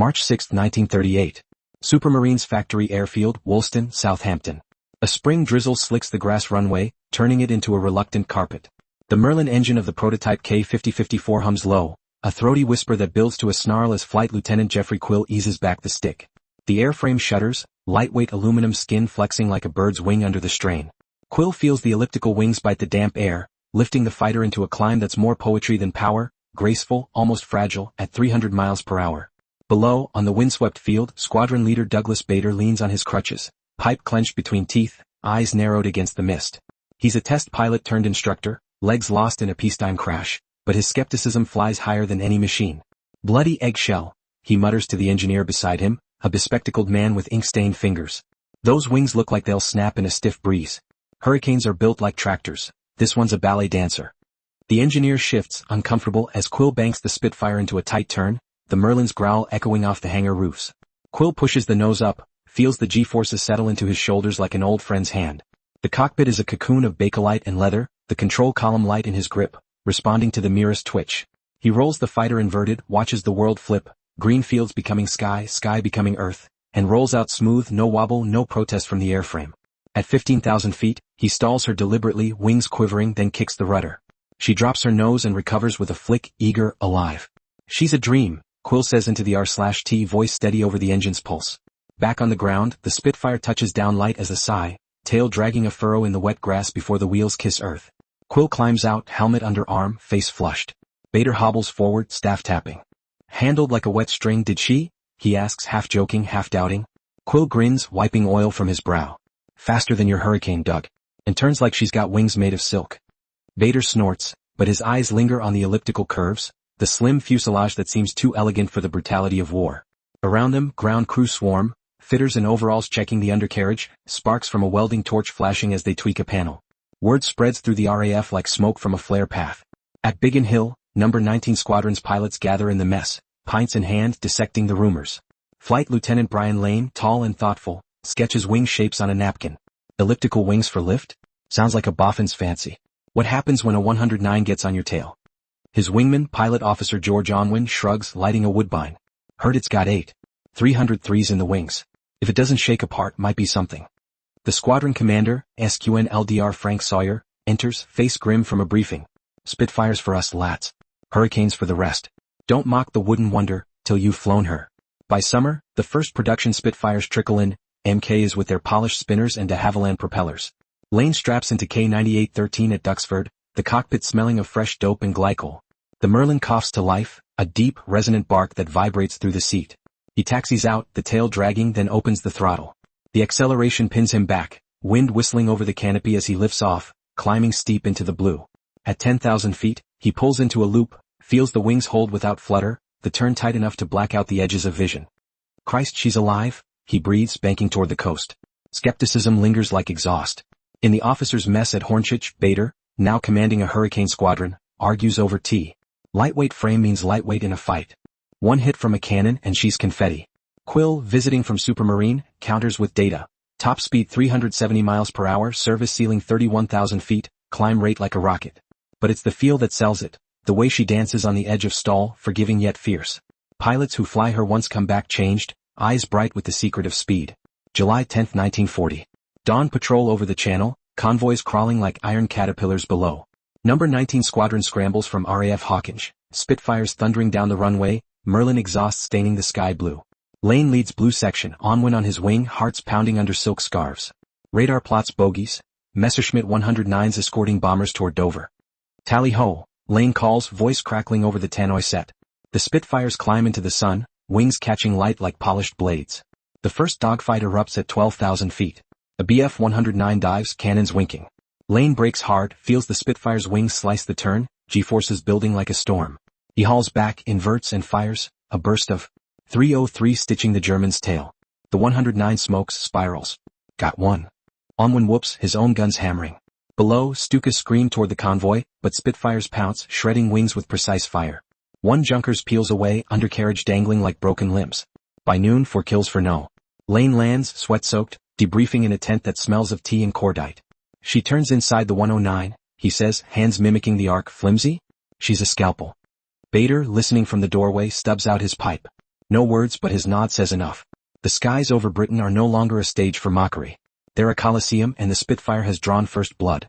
March 6, 1938. Supermarines Factory Airfield, Woolston, Southampton. A spring drizzle slicks the grass runway, turning it into a reluctant carpet. The Merlin engine of the prototype K5054 hums low, a throaty whisper that builds to a snarl as Flight Lieutenant Jeffrey Quill eases back the stick. The airframe shudders, lightweight aluminum skin flexing like a bird's wing under the strain. Quill feels the elliptical wings bite the damp air, lifting the fighter into a climb that's more poetry than power, graceful, almost fragile, at 300 miles per hour. Below, on the windswept field, Squadron Leader Douglas Bader leans on his crutches, pipe clenched between teeth, eyes narrowed against the mist. He's a test pilot turned instructor, legs lost in a peacetime crash, but his skepticism flies higher than any machine. Bloody eggshell, he mutters to the engineer beside him, a bespectacled man with ink-stained fingers. Those wings look like they'll snap in a stiff breeze. Hurricanes are built like tractors. This one's a ballet dancer. The engineer shifts, uncomfortable, as Quill banks the Spitfire into a tight turn, the Merlin's growl echoing off the hangar roofs. Quill pushes the nose up, feels the G-forces settle into his shoulders like an old friend's hand. The cockpit is a cocoon of bakelite and leather, the control column light in his grip, responding to the merest twitch. He rolls the fighter inverted, watches the world flip, green fields becoming sky, sky becoming earth, and rolls out smooth, no wobble, no protest from the airframe. At 15,000 feet, he stalls her deliberately, wings quivering, then kicks the rudder. She drops her nose and recovers with a flick, eager, alive. She's a dream, Quill says into the R/T voice steady over the engine's pulse. Back on the ground, the Spitfire touches down light as a sigh, tail dragging a furrow in the wet grass before the wheels kiss earth. Quill climbs out, helmet under arm, face flushed. Bader hobbles forward, staff tapping. Handled like a wet string, did she? He asks, half joking, half doubting. Quill grins, wiping oil from his brow. Faster than your hurricane, Doug. And turns like she's got wings made of silk. Bader snorts, but his eyes linger on the elliptical curves, the slim fuselage that seems too elegant for the brutality of war. Around them, ground crew swarm, fitters in overalls checking the undercarriage, sparks from a welding torch flashing as they tweak a panel. Word spreads through the RAF like smoke from a flare path. At Biggin Hill, number 19 Squadron's pilots gather in the mess, pints in hand dissecting the rumors. Flight Lieutenant Brian Lane, tall and thoughtful, sketches wing shapes on a napkin. Elliptical wings for lift? Sounds like a boffin's fancy. What happens when a 109 gets on your tail? His wingman, Pilot Officer George Onwin, shrugs, lighting a woodbine. Heard it's got 303s in the wings. If it doesn't shake apart, might be something. The squadron commander, SQN-LDR Frank Sawyer, enters, face grim from a briefing. Spitfires for us, lads. Hurricanes for the rest. Don't mock the wooden wonder, till you've flown her. By summer, the first production Spitfires trickle in, MKs with their polished spinners and de Havilland propellers. Lane straps into K9813 at Duxford, the cockpit smelling of fresh dope and glycol. The Merlin coughs to life, a deep, resonant bark that vibrates through the seat. He taxis out, the tail dragging, then opens the throttle. The acceleration pins him back, wind whistling over the canopy as he lifts off, climbing steep into the blue. At 10,000 feet, he pulls into a loop, feels the wings hold without flutter, the turn tight enough to black out the edges of vision. Christ, she's alive, he breathes, banking toward the coast. Skepticism lingers like exhaust. In the officer's mess at Hornchurch, Bader, now commanding a hurricane squadron, argues over tea. Lightweight frame means lightweight in a fight. One hit from a cannon and she's confetti. Quill, visiting from Supermarine, counters with data. Top speed 370 miles per hour, service ceiling 31,000 feet, climb rate like a rocket. But it's the feel that sells it, the way she dances on the edge of stall, forgiving yet fierce. Pilots who fly her once come back changed, eyes bright with the secret of speed. July 10, 1940. Dawn patrol over the channel, convoys crawling like iron caterpillars below. Number 19 Squadron scrambles from RAF Hawkinge, Spitfires thundering down the runway, Merlin exhaust staining the sky blue. Lane leads blue section, Onwin on his wing, hearts pounding under silk scarves. Radar plots bogies, Messerschmitt 109s escorting bombers toward Dover. Tally-ho, Lane calls, voice crackling over the tannoy set. The Spitfires climb into the sun, wings catching light like polished blades. The first dogfight erupts at 12,000 feet. A Bf 109 dives, cannons winking. Lane brakes hard, feels the Spitfire's wings slice the turn, G-forces building like a storm. He hauls back, inverts and fires, a burst of 303 stitching the German's tail. The 109 smokes, spirals. Got one. Onwin whoops, his own guns hammering. Below, Stukas scream toward the convoy, but Spitfires pounce, shredding wings with precise fire. One Junkers peels away, undercarriage dangling like broken limbs. By noon, 4 kills for no. Lane lands, sweat-soaked, debriefing in a tent that smells of tea and cordite. She turns inside the 109, he says, hands mimicking the arc, flimsy? She's a scalpel. Bader, listening from the doorway, stubs out his pipe. No words but his nod says enough. The skies over Britain are no longer a stage for mockery. They're a coliseum and the Spitfire has drawn first blood.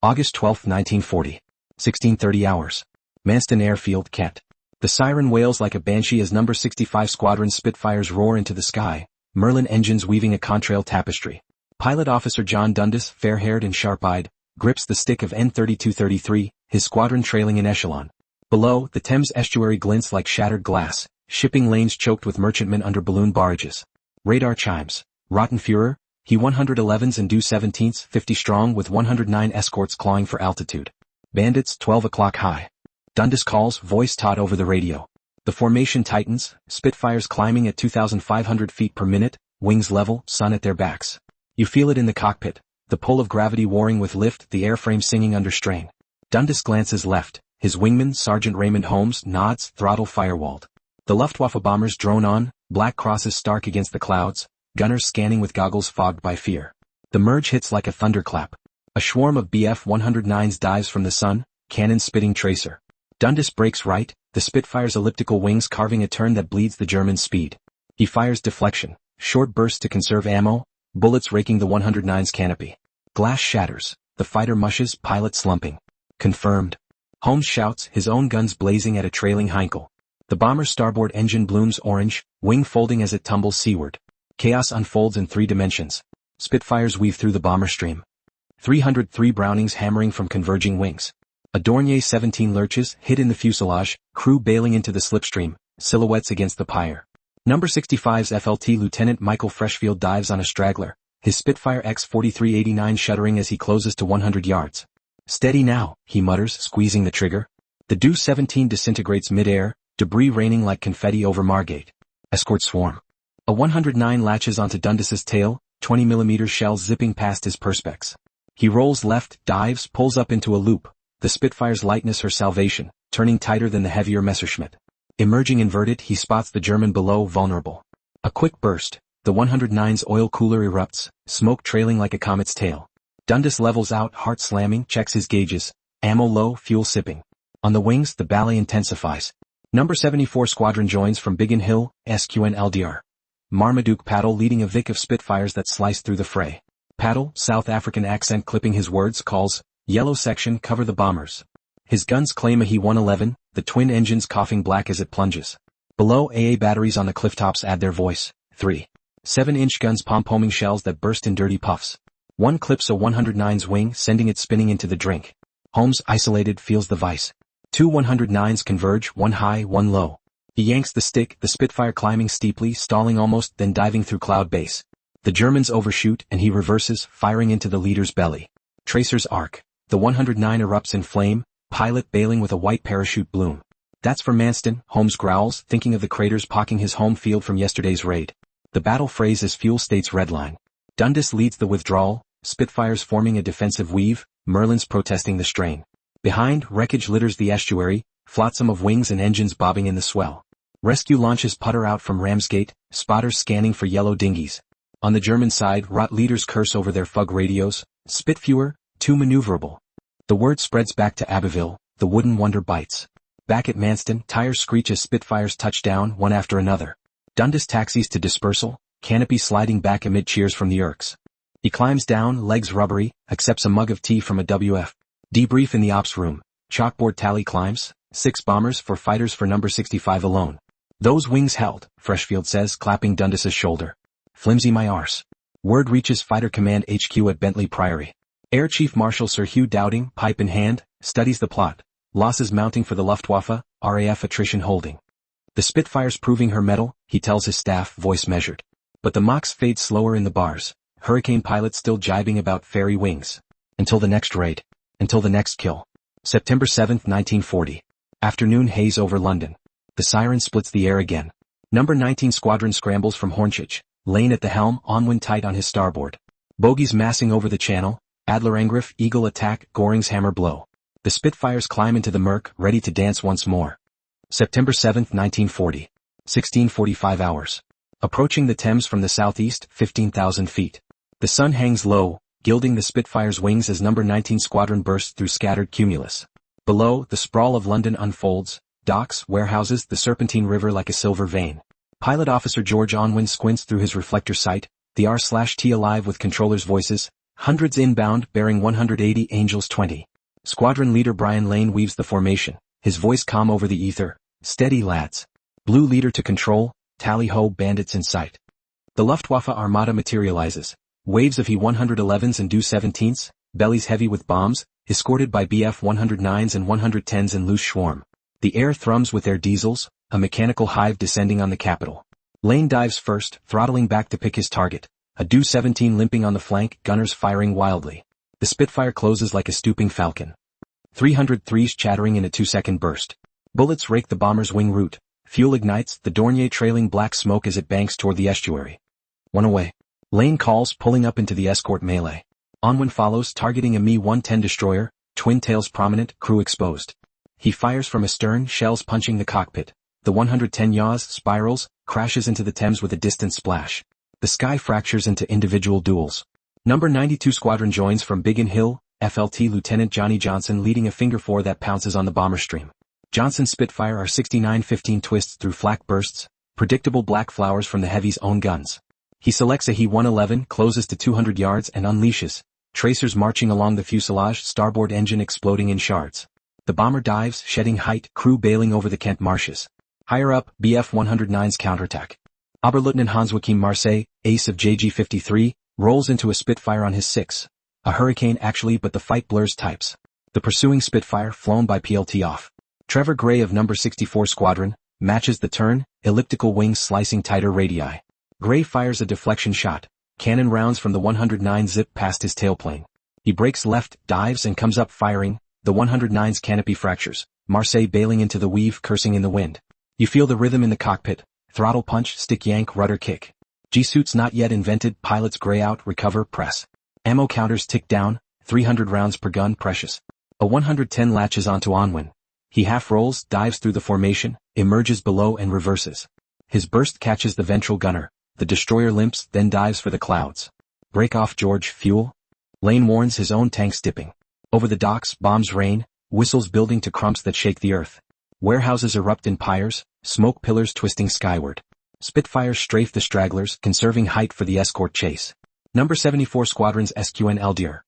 August 12, 1940. 16:30 hours. Manston Airfield, Kent. The siren wails like a banshee as No. 65 Squadron Spitfires roar into the sky, Merlin engines weaving a contrail tapestry. Pilot Officer John Dundas, fair-haired and sharp-eyed, grips the stick of N3233, his squadron trailing in echelon. Below, the Thames estuary glints like shattered glass, shipping lanes choked with merchantmen under balloon barrages. Radar chimes. Rottenführer, he 111s and due 17s, 50 strong with 109 escorts clawing for altitude. Bandits, 12 o'clock high. Dundas calls, voice taut over the radio. The formation tightens, Spitfires climbing at 2,500 feet per minute, wings level, sun at their backs. You feel it in the cockpit, the pull of gravity warring with lift, the airframe singing under strain. Dundas glances left, his wingman, Sergeant Raymond Holmes, nods, throttle firewalled. The Luftwaffe bombers drone on, black crosses stark against the clouds, gunners scanning with goggles fogged by fear. The merge hits like a thunderclap. A swarm of Bf-109s dives from the sun, cannon spitting tracer. Dundas breaks right, the Spitfire's elliptical wings carving a turn that bleeds the German's speed. He fires deflection, short bursts to conserve ammo, bullets raking the 109's canopy. Glass shatters, the fighter mushes, pilot slumping. Confirmed. Holmes shouts, his own guns blazing at a trailing Heinkel. The bomber's starboard engine blooms orange, wing folding as it tumbles seaward. Chaos unfolds in 3 dimensions. Spitfires weave through the bomber stream. 303 Brownings hammering from converging wings. A Dornier 17 lurches, hit in the fuselage, crew bailing into the slipstream, silhouettes against the pyre. No. 65's FLT Lieutenant Michael Freshfield dives on a straggler, his Spitfire X-4389 shuddering as he closes to 100 yards. Steady now, he mutters, squeezing the trigger. The Do-17 disintegrates mid-air, debris raining like confetti over Margate. Escort swarm. A 109 latches onto Dundas's tail, 20mm shells zipping past his perspex. He rolls left, dives, pulls up into a loop. The Spitfire's lightness her salvation, turning tighter than the heavier Messerschmitt. Emerging inverted, he spots the German below, vulnerable. A quick burst, the 109's oil cooler erupts, smoke trailing like a comet's tail. Dundas levels out, heart slamming, checks his gauges. Ammo low, fuel sipping. On the wings, the ballet intensifies. No. 74 Squadron joins from Biggin Hill, SQN LDR. Marmaduke Paddle leading a Vic of Spitfires that slice through the fray. Paddle, South African accent clipping his words, calls, yellow section, cover the bombers. His guns claim a He-111, the twin engines coughing black as it plunges. Below, AA batteries on the clifftops add their voice. 3. 7-inch guns pom-poming shells that burst in dirty puffs. One clips a 109's wing, sending it spinning into the drink. Holmes, isolated, feels the vice. 2 109's converge, one high, one low. He yanks the stick, the Spitfire climbing steeply, stalling almost, then diving through cloud base. The Germans overshoot, and he reverses, firing into the leader's belly. Tracer's arc. The 109 erupts in flame, pilot bailing with a white parachute bloom. That's for Manston, Holmes growls, thinking of the craters pocking his home field from yesterday's raid. The battle phrase is fuel state's redline. Dundas leads the withdrawal, Spitfires forming a defensive weave, Merlins protesting the strain. Behind, wreckage litters the estuary, flotsam of wings and engines bobbing in the swell. Rescue launches putter out from Ramsgate, spotters scanning for yellow dinghies. On the German side, rot leaders curse over their fug radios, Spitfire, too maneuverable. The word spreads back to Abbeville, the wooden wonder bites. Back at Manston, tires screech as Spitfires touch down, one after another. Dundas taxis to dispersal, canopy sliding back amid cheers from the Irks. He climbs down, legs rubbery, accepts a mug of tea from a WF. Debrief in the ops room, chalkboard tally climbs, 6 bombers for fighters for No. 65 alone. Those wings held, Freshfield says, clapping Dundas's shoulder. Flimsy my arse. Word reaches Fighter Command HQ at Bentley Priory. Air Chief Marshal Sir Hugh Dowding, pipe in hand, studies the plot. Losses mounting for the Luftwaffe, RAF attrition holding. The Spitfire's proving her mettle, he tells his staff, voice measured. But the mocks fade slower in the bars. Hurricane pilots still jibing about fairy wings. Until the next raid. Until the next kill. September 7, 1940. Afternoon haze over London. The siren splits the air again. No. 19 Squadron scrambles from Hornchurch. Lane at the helm, onwind tight on his starboard. Bogies massing over the channel. Adler Angriff, Eagle attack, Goring's hammer blow. The Spitfires climb into the murk, ready to dance once more. September 7, 1940. 16:45 hours. Approaching the Thames from the southeast, 15,000 feet. The sun hangs low, gilding the Spitfire's wings as No. 19 Squadron bursts through scattered cumulus. Below, the sprawl of London unfolds, docks, warehouses, the serpentine river like a silver vein. Pilot Officer George Onwin squints through his reflector sight, the R/T alive with controllers' voices, hundreds inbound bearing 180 Angels 20. Squadron Leader Brian Lane weaves the formation, his voice calm over the ether, steady lads. Blue Leader to control, tally-ho bandits in sight. The Luftwaffe armada materializes, waves of He-111s and Do-17s, bellies heavy with bombs, escorted by Bf-109s and 110s in loose swarm. The air thrums with their diesels, a mechanical hive descending on the capital. Lane dives first, throttling back to pick his target, a Do-17 limping on the flank, gunners firing wildly. The Spitfire closes like a stooping falcon. 303s chattering in a 2-second burst. Bullets rake the bomber's wing root. Fuel ignites, the Dornier trailing black smoke as it banks toward the estuary. One away. Lane calls, pulling up into the escort melee. Onwin follows, targeting a Me-110 destroyer, twin tails prominent, crew exposed. He fires from astern, shells punching the cockpit. The 110 yaws, spirals, crashes into the Thames with a distant splash. The sky fractures into individual duels. Number 92 Squadron joins from Biggin Hill, FLT Lieutenant Johnny Johnson leading a finger 4 that pounces on the bomber stream. Johnson's Spitfire are 69-15 twists through flak bursts, predictable black flowers from the Heavy's own guns. He selects a He-111, closes to 200 yards and unleashes, tracers marching along the fuselage, starboard engine exploding in shards. The bomber dives, shedding height, crew bailing over the Kent marshes. Higher up, Bf-109's counterattack. Oberleutnant Hans-Joachim Marseille, ace of JG-53, rolls into a Spitfire on his 6. A Hurricane actually, but the fight blurs types. The pursuing Spitfire, flown by PLT off. Trevor Gray of number 64 Squadron, matches the turn, elliptical wings slicing tighter radii. Gray fires a deflection shot. Cannon rounds from the 109 zip past his tailplane. He breaks left, dives and comes up firing, the 109's canopy fractures, Marseille bailing into the weave cursing in the wind. You feel the rhythm in the cockpit, throttle punch, stick yank, rudder kick. G-suits not yet invented, pilots gray out, recover, press. Ammo counters tick down, 300 rounds per gun, precious. A 110 latches onto Onwin. He half rolls, dives through the formation, emerges below and reverses. His burst catches the ventral gunner. The destroyer limps, then dives for the clouds. Break off George, fuel. Lane warns his own tanks dipping. Over the docks, bombs rain, whistles building to crumps that shake the earth. Warehouses erupt in pyres, smoke pillars twisting skyward. Spitfires strafe the stragglers, conserving height for the escort chase. Number 74 Squadron's SQN Eldir.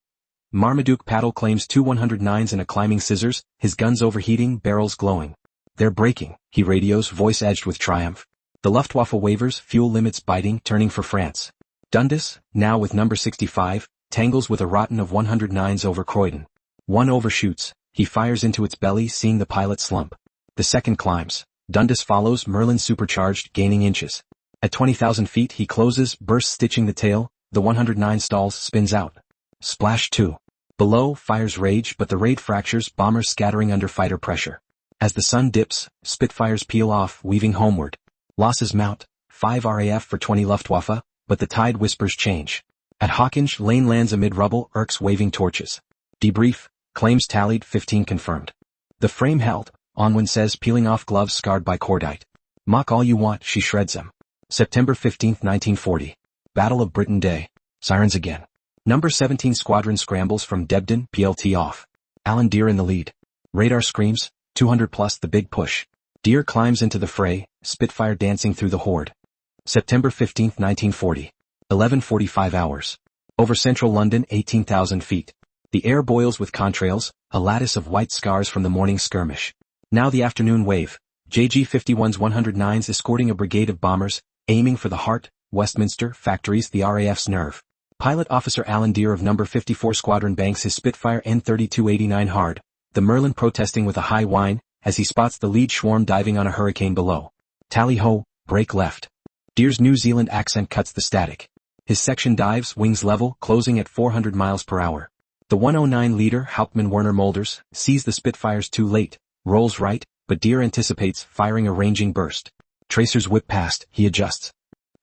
Marmaduke Paddle claims 2 109s and a climbing scissors, his guns overheating, barrels glowing. They're breaking, he radios, voice edged with triumph. The Luftwaffe wavers, fuel limits biting, turning for France. Dundas, now with number 65, tangles with a rotten of 109s over Croydon. One overshoots, he fires into its belly, seeing the pilot slump. The second climbs. Dundas follows, Merlin supercharged, gaining inches. At 20,000 feet he closes, bursts stitching the tail, the 109 stalls, spins out. Splash 2. Below, fires rage, but the raid fractures, bombers scattering under fighter pressure. As the sun dips, Spitfires peel off, weaving homeward. Losses mount, 5 RAF for 20 Luftwaffe, but the tide whispers change. At Hawkinge, Lane lands amid rubble, Erks waving torches. Debrief, claims tallied, 15 confirmed. The frame held, Onwin says, peeling off gloves scarred by cordite. Mock all you want, she shreds them. September 15, 1940. Battle of Britain Day. Sirens again. Number 17 Squadron scrambles from Debden, PLT off. Alan Deere in the lead. Radar screams, 200 plus the big push. Deere climbs into the fray, Spitfire dancing through the horde. September 15, 1940. 11:45 hours. Over central London, 18,000 feet. The air boils with contrails, a lattice of white scars from the morning skirmish. Now the afternoon wave. JG-51's 109s escorting a brigade of bombers, aiming for the Heart, Westminster, factories, the RAF's nerve. Pilot Officer Alan Deere of number 54 Squadron banks his Spitfire N3289 hard, the Merlin protesting with a high whine, as he spots the lead swarm diving on a Hurricane below. Tally-ho, break left. Deere's New Zealand accent cuts the static. His section dives, wings level, closing at 400 miles per hour. The 109 leader, Hauptmann Werner Molders, sees the Spitfires too late, rolls right, but Deere anticipates, firing a ranging burst. Tracers whip past, he adjusts.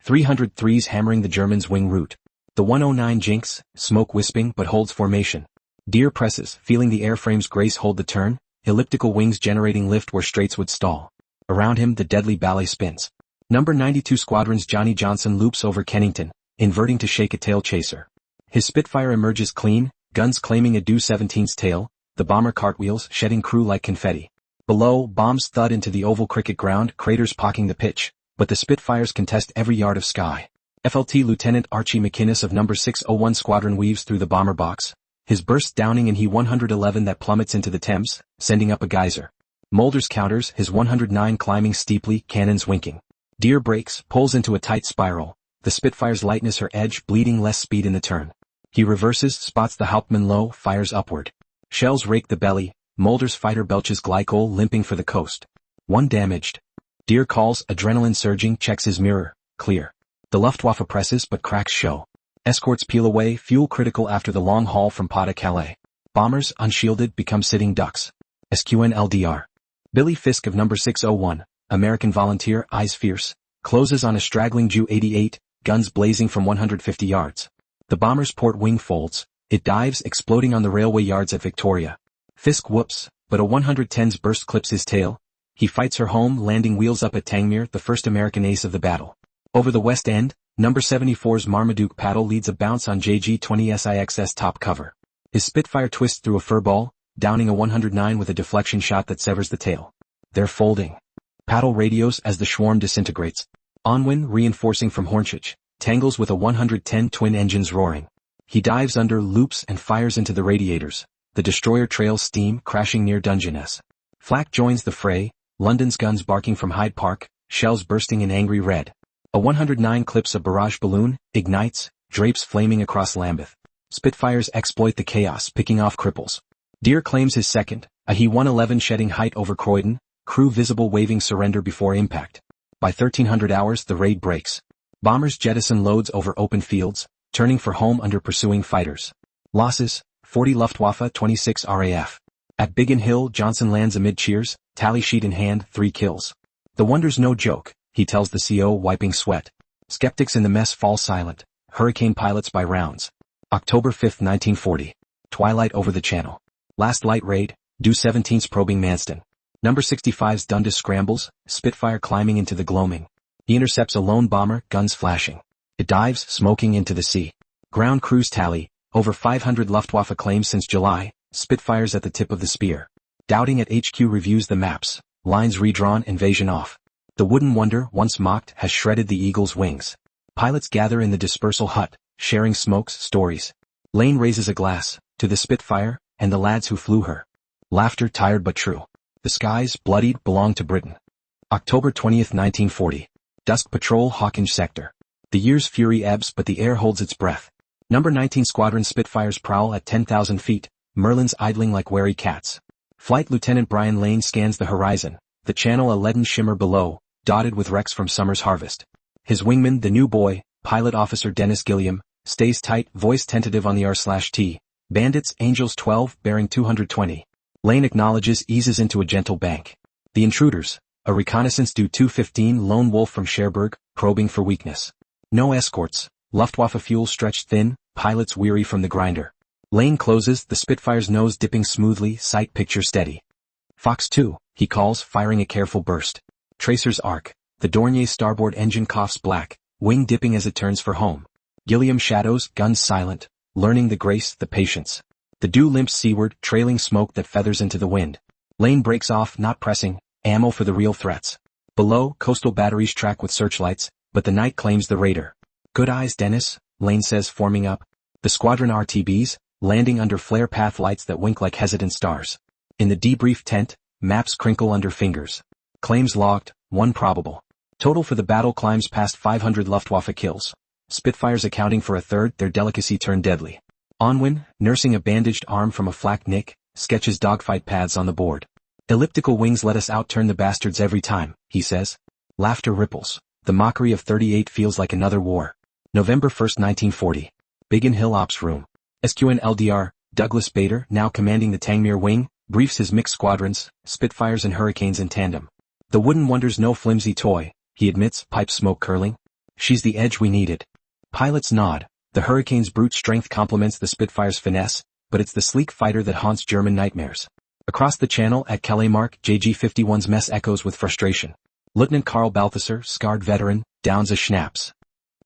303s hammering the Germans' wing route. The 109 jinks, smoke wisping but holds formation. Deere presses, feeling the airframe's grace hold the turn, elliptical wings generating lift where straights would stall. Around him the deadly ballet spins. Number 92 Squadron's Johnny Johnson loops over Kennington, inverting to shake a tail chaser. His Spitfire emerges clean, guns claiming a Do-17's tail, the bomber cartwheels, shedding crew like confetti. Below, bombs thud into the oval cricket ground, craters pocking the pitch, but the Spitfires contest every yard of sky. FLT Lieutenant Archie McInnes of No. 601 Squadron weaves through the bomber box, his burst downing in He-111 that plummets into the Thames, sending up a geyser. Mulders counters his 109 climbing steeply, cannons winking. Deer brakes, pulls into a tight spiral, the Spitfire's lightness her edge bleeding less speed in the turn. He reverses, spots the Hauptmann low, fires upward. Shells rake the belly, Mulders fighter belches glycol limping for the coast. One damaged. Deer calls, adrenaline surging, checks his mirror, clear. The Luftwaffe presses but cracks show. Escorts peel away, fuel critical after the long haul from Pas de Calais. Bombers, unshielded, become sitting ducks. SQN-LDR. Billy Fisk of No. 601, American volunteer, eyes fierce, closes on a straggling Ju-88, guns blazing from 150 yards. The bomber's port wing folds, it dives, exploding on the railway yards at Victoria. Fisk whoops, but a 110's burst clips his tail. He fights her home, landing wheels up at Tangmere, the first American ace of the battle. Over the West End, No. 74's Marmaduke paddle leads a bounce on JG-20SIX's top cover. His Spitfire twists through a furball, downing a 109 with a deflection shot that severs the tail. They're folding. Paddle radios as the swarm disintegrates. Onwin, reinforcing from Hornchurch, tangles with a 110 twin engines roaring. He dives under, loops and fires into the radiators. The destroyer trails steam, crashing near Dungeness. Flak joins the fray, London's guns barking from Hyde Park, shells bursting in angry red. A 109 clips a barrage balloon, ignites, drapes flaming across Lambeth. Spitfires exploit the chaos, picking off cripples. Deer claims his second, a He-111 shedding height over Croydon, crew visible waving surrender before impact. By 1300 hours the raid breaks. Bombers jettison loads over open fields, turning for home under pursuing fighters. Losses, 40 Luftwaffe, 26 RAF. At Biggin Hill Johnson lands amid cheers, tally sheet in hand, 3 kills. The wonder's no joke, he tells the CO wiping sweat. Skeptics in the mess fall silent, hurricane pilots by rounds. October 5, 1940. Twilight over the channel. Last light raid, due 17's probing Manston. No. 65's Dundas scrambles, Spitfire climbing into the gloaming. He intercepts a lone bomber, guns flashing. It dives, smoking into the sea. Ground crews tally, over 500 Luftwaffe claims since July, Spitfires at the tip of the spear. Doubting at HQ reviews the maps, lines redrawn, invasion off. The wooden wonder, once mocked, has shredded the eagle's wings. Pilots gather in the dispersal hut, sharing smokes, stories. Lane raises a glass, to the Spitfire, and the lads who flew her. Laughter tired but true. The skies, bloodied, belong to Britain. October 20, 1940. Dusk patrol Hawkinge sector. The year's fury ebbs but the air holds its breath. No. 19 Squadron Spitfires prowl at 10,000 feet, Merlins idling like wary cats. Flight Lieutenant Brian Lane scans the horizon, the channel a leaden shimmer below, dotted with wrecks from summer's harvest. His wingman, the new boy, Pilot Officer Dennis Gilliam, stays tight, voice tentative on the R/T. Bandits, Angels 12, bearing 220. Lane acknowledges, eases into a gentle bank. The intruders, a reconnaissance due 215 Lone Wolf from Cherbourg, probing for weakness. No escorts, Luftwaffe fuel stretched thin, pilots weary from the grinder. Lane closes, the Spitfire's nose dipping smoothly, sight picture steady. Fox 2, he calls, firing a careful burst. Tracer's arc, the Dornier's starboard engine coughs black, wing dipping as it turns for home. Gilliam shadows, guns silent, learning the grace, the patience. The dew limps seaward, trailing smoke that feathers into the wind. Lane breaks off, not pressing, ammo for the real threats. Below, coastal batteries track with searchlights, but the night claims the raider. Good eyes, Dennis, Lane says, forming up. The squadron RTBs, landing under flare path lights that wink like hesitant stars. In the debrief tent, maps crinkle under fingers. Claims logged, 1 probable. Total for the battle climbs past 500 Luftwaffe kills. Spitfires accounting for a third, their delicacy turned deadly. Onwin, nursing a bandaged arm from a flak nick, sketches dogfight paths on the board. Elliptical wings let us outturn the bastards every time, he says. Laughter ripples. The mockery of 38 feels like another war. November 1, 1940. Biggin Hill Ops Room. SQN-LDR, Douglas Bader, now commanding the Tangmere wing, briefs his mixed squadrons, Spitfires and Hurricanes in tandem. The wooden wonder's no flimsy toy, he admits, pipe smoke curling. She's the edge we needed. Pilots nod. The Hurricane's brute strength complements the Spitfire's finesse, but it's the sleek fighter that haunts German nightmares. Across the channel at Calais-Mark, JG-51's mess echoes with frustration. Lieutenant Karl Balthasar, scarred veteran, downs a schnapps.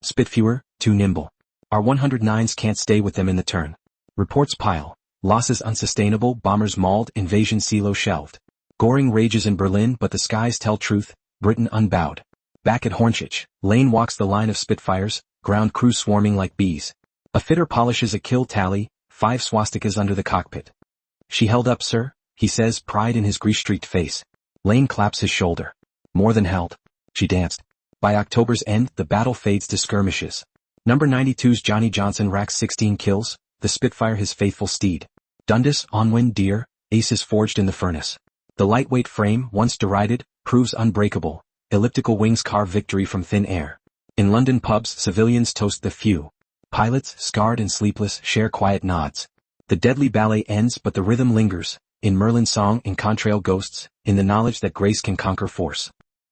Spitfire, too nimble. Our 109s can't stay with them in the turn. Reports pile. Losses unsustainable, bombers mauled, invasion silo shelved. Goring rages in Berlin but the skies tell truth, Britain unbowed. Back at Hornchurch, Lane walks the line of Spitfires, ground crew swarming like bees. A fitter polishes a kill tally, 5 swastikas under the cockpit. She held up, sir, he says, pride in his grease-streaked face. Lane claps his shoulder. More than held. She danced. By October's end, the battle fades to skirmishes. Number 92's Johnny Johnson racks 16 kills, the Spitfire his faithful steed. Dundas, Onwin, dear, aces forged in the furnace. The lightweight frame, once derided, proves unbreakable. Elliptical wings carve victory from thin air. In London pubs, civilians toast the few. Pilots, scarred and sleepless, share quiet nods. The deadly ballet ends, but the rhythm lingers. In Merlin's song and contrail ghosts, in the knowledge that grace can conquer force.